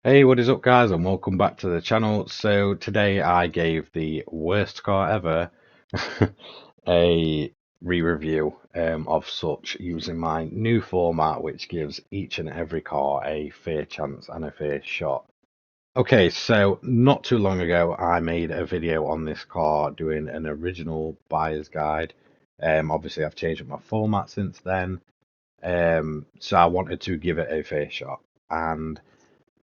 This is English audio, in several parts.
Hey, what is up, guys, and welcome back to the channel. So today I gave the worst car ever a re-review of such using my new format, which gives each and every car a fair chance and a fair shot. Okay, so not too long ago I made a video on this car doing an original buyer's guide. Obviously I've changed up my format since then, so I wanted to give it a fair shot. And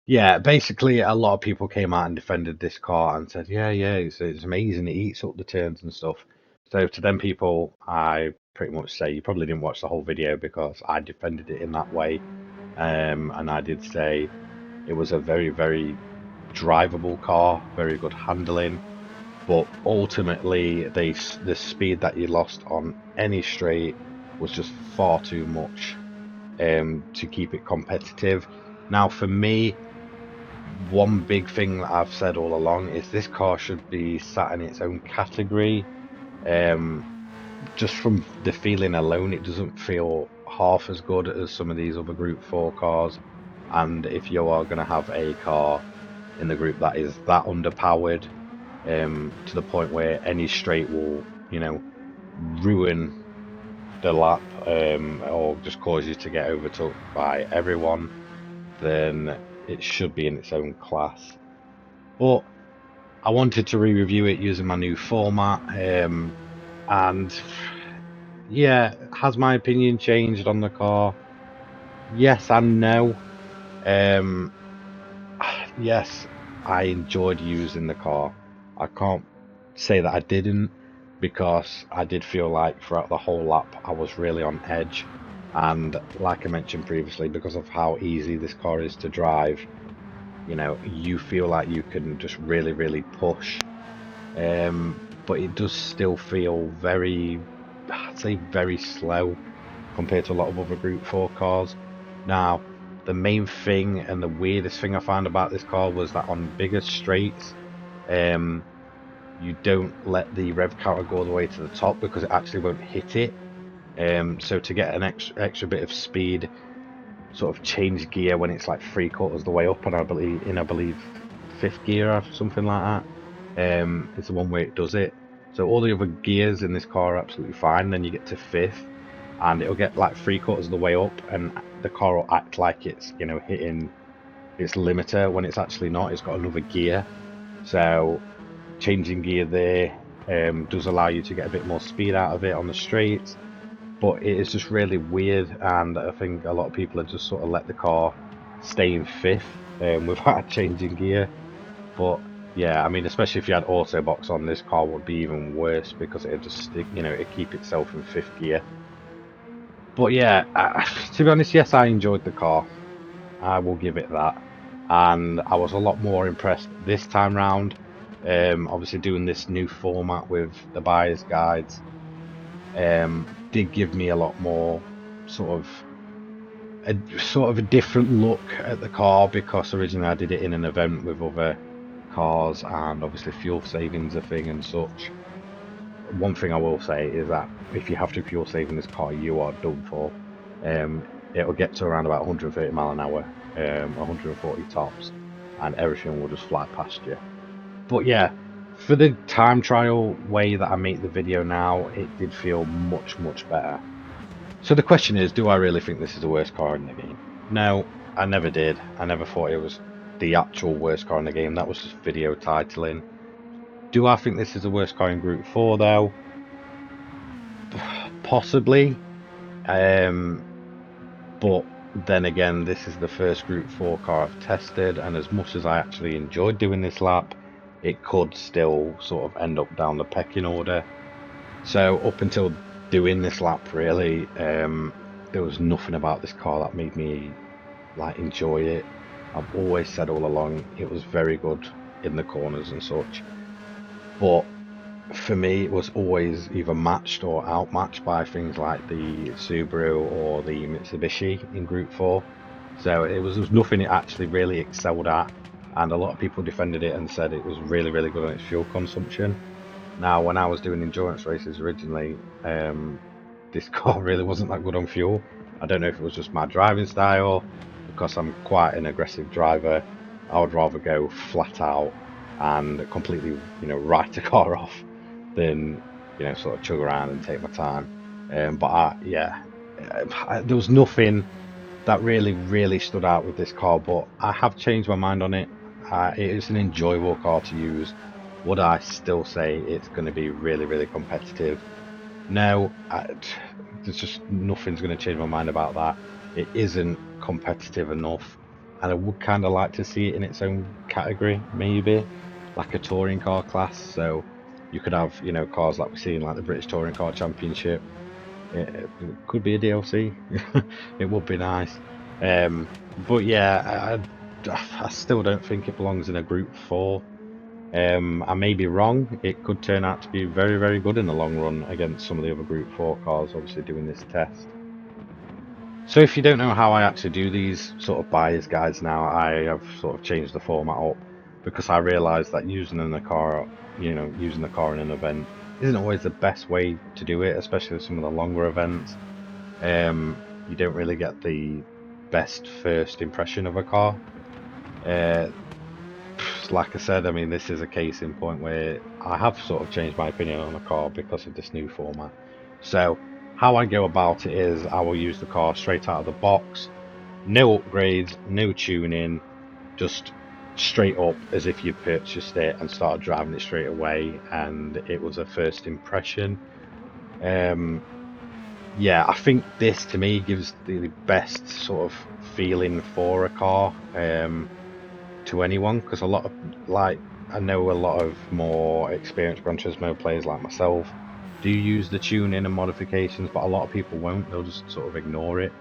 yeah, basically, a lot of people came out and defended this car and said, yeah, it's amazing. It eats up the turns and stuff. So to them people, I pretty much say you probably didn't watch the whole video because I defended it in that way. And I did say it was a very drivable car, very good handling, but ultimately the speed that you lost on any straight was just far too much to keep it competitive. Now, for me, one big thing that I've said all along is this car should be sat in its own category. Um, just from the feeling alone, it doesn't feel half as good as some of these other Group 4 cars. And if you are going to have a car in the group that is that underpowered, to the point where any straight will, ruin the lap, or just cause you to get overtook by everyone, then it should be in its own class. But I wanted to re-review it using my new format, and yeah, has my opinion changed on the car? Yes and no. Um, yes, I enjoyed using the car. I can't say that I didn't, because I did feel like throughout the whole lap I was really on edge, and like I mentioned previously, because of how easy this car is to drive, you feel like you can just really push. But it does still feel I'd say very slow compared to a lot of other Group 4 cars. Now, the main thing and the weirdest thing I found about this car was that on bigger straights, um, you don't let the rev counter go all the way to the top because it actually won't hit it. So to get an extra bit of speed, sort of change gear when it's like three-quarters the way up, and I believe fifth gear or something like that. It's the one where it does it. So all the other gears in this car are absolutely fine. Then you get to fifth, and it'll get like three-quarters of the way up, and the car will act like it's hitting its limiter when it's actually not. It's got another gear. So changing gear there does allow you to get a bit more speed out of it on the straights, but it is just really weird, and I think a lot of people have just sort of let the car stay in fifth without changing gear. But yeah, I mean, especially if you had auto box on, this car would be even worse because it'd just stick, it'd keep itself in fifth gear. But yeah, to be honest, yes, I enjoyed the car. I will give it that, and I was a lot more impressed this time round. Obviously, doing this new format with the buyer's guides did give me a lot more sort of a different look at the car, because originally I did it in an event with other cars, and obviously fuel saving's a thing and such. One thing I will say is that if you have to fuel save in this car, you are done for. It'll get to around about 130 mile an hour, 140 tops, and everything will just fly past you. But yeah, for the time trial way that I make the video now, it did feel much better. So the question is, do I really think this is the worst car in the game? No, I never did. I never thought it was the actual worst car in the game. That was just video titling. Do I think this is the worst car in Group 4 though? Possibly. Um, but then again, this is the first Group 4 car I've tested, and as much as I actually enjoyed doing this lap, it could still sort of end up down the pecking order. So up until doing this lap, really, there was nothing about this car that made me like enjoy it. I've always said all along it was very good in the corners and such, but for me it was always either matched or outmatched by things like the Subaru or the Mitsubishi in Group 4. So there was nothing it actually really excelled at, and a lot of people defended it and said it was really good on its fuel consumption. Now, when I was doing endurance races originally, this car really wasn't that good on fuel. I don't know if it was just my driving style, because I'm quite an aggressive driver. I would rather go flat out and completely, write a car off than, sort of chug around and take my time. But there was nothing that really stood out with this car, but I have changed my mind on it. It is an enjoyable car to use. Would I still say it's going to be really competitive? No, there's just nothing's going to change my mind about that. It isn't competitive enough, and I would kind of like to see it in its own category, maybe like a touring car class. So you could have, cars like we see in like the British Touring Car Championship. It could be a DLC. It would be nice. Um, but yeah, I still don't think it belongs in a Group 4. I may be wrong. It could turn out to be very good in the long run against some of the other Group 4 cars, obviously doing this test. So if you don't know how I actually do these sort of buyer's guides now, I have sort of changed the format up because I realised that using the car in an event isn't always the best way to do it, especially with some of the longer events. You don't really get the best first impression of a car. Uh, like I said, I mean, this is a case in point where I have sort of changed my opinion on a car because of this new format. So, how I go about it is I will use the car straight out of the box, no upgrades, no tuning, just straight up as if you purchased it and started driving it straight away, and it was a first impression. Um, yeah, I think this to me gives the best sort of feeling for a car. To anyone because a lot of like I know a lot of more experienced Gran Turismo players like myself do use the tuning and modifications, but a lot of people won't. They'll just sort of ignore it.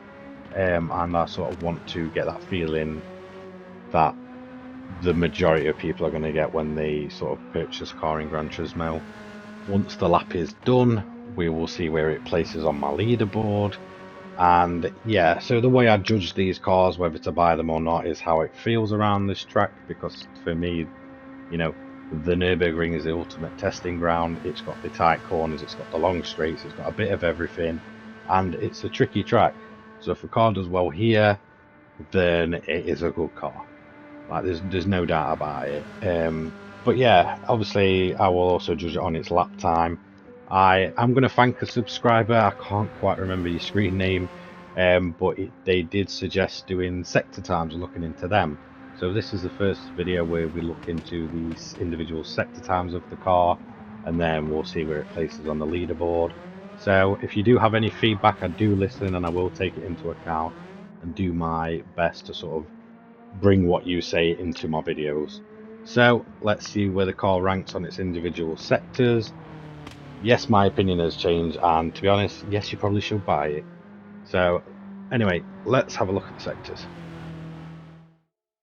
And I sort of want to get that feeling that the majority of people are going to get when they sort of purchase a car in Gran Turismo. Once the lap is done, we will see where it places on my leaderboard. And yeah, so the way I judge these cars, whether to buy them or not, is how it feels around this track. Because for me, you know, the Nurburgring is the ultimate testing ground. It's got the tight corners, it's got the long straights, it's got a bit of everything, and it's a tricky track. So if a car does well here, then it is a good car. Like there's no doubt about it. But yeah, obviously I will also judge it on its lap time. I'm going to thank a subscriber. I can't quite remember your screen name, but they did suggest doing sector times and looking into them. So this is the first video where we look into these individual sector times of the car, and then we'll see where it places on the leaderboard. So if you do have any feedback, I do listen and I will take it into account and do my best to sort of bring what you say into my videos. So let's see where the car ranks on its individual sectors. Yes, my opinion has changed, and to be honest, yes, you probably should buy it. So anyway, let's have a look at the sectors.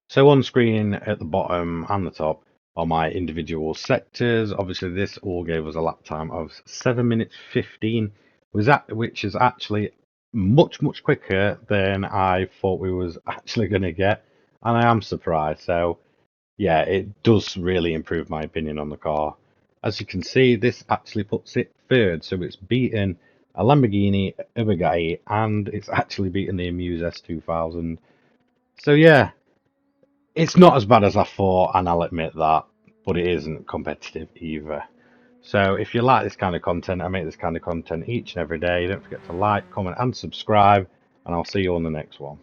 So on screen at the bottom and the top are my individual sectors. Obviously, this all gave us a lap time of 7 minutes 15, which is actually much quicker than I thought we was actually going to get, and I am surprised. So yeah, it does really improve my opinion on the car. As you can see, this actually puts it third, so it's beaten a Lamborghini, a Bugatti, and it's actually beaten the Amuse S2000. So yeah, it's not as bad as I thought, and I'll admit that, but it isn't competitive either. So if you like this kind of content, I make this kind of content each and every day. Don't forget to like, comment, and subscribe, and I'll see you on the next one.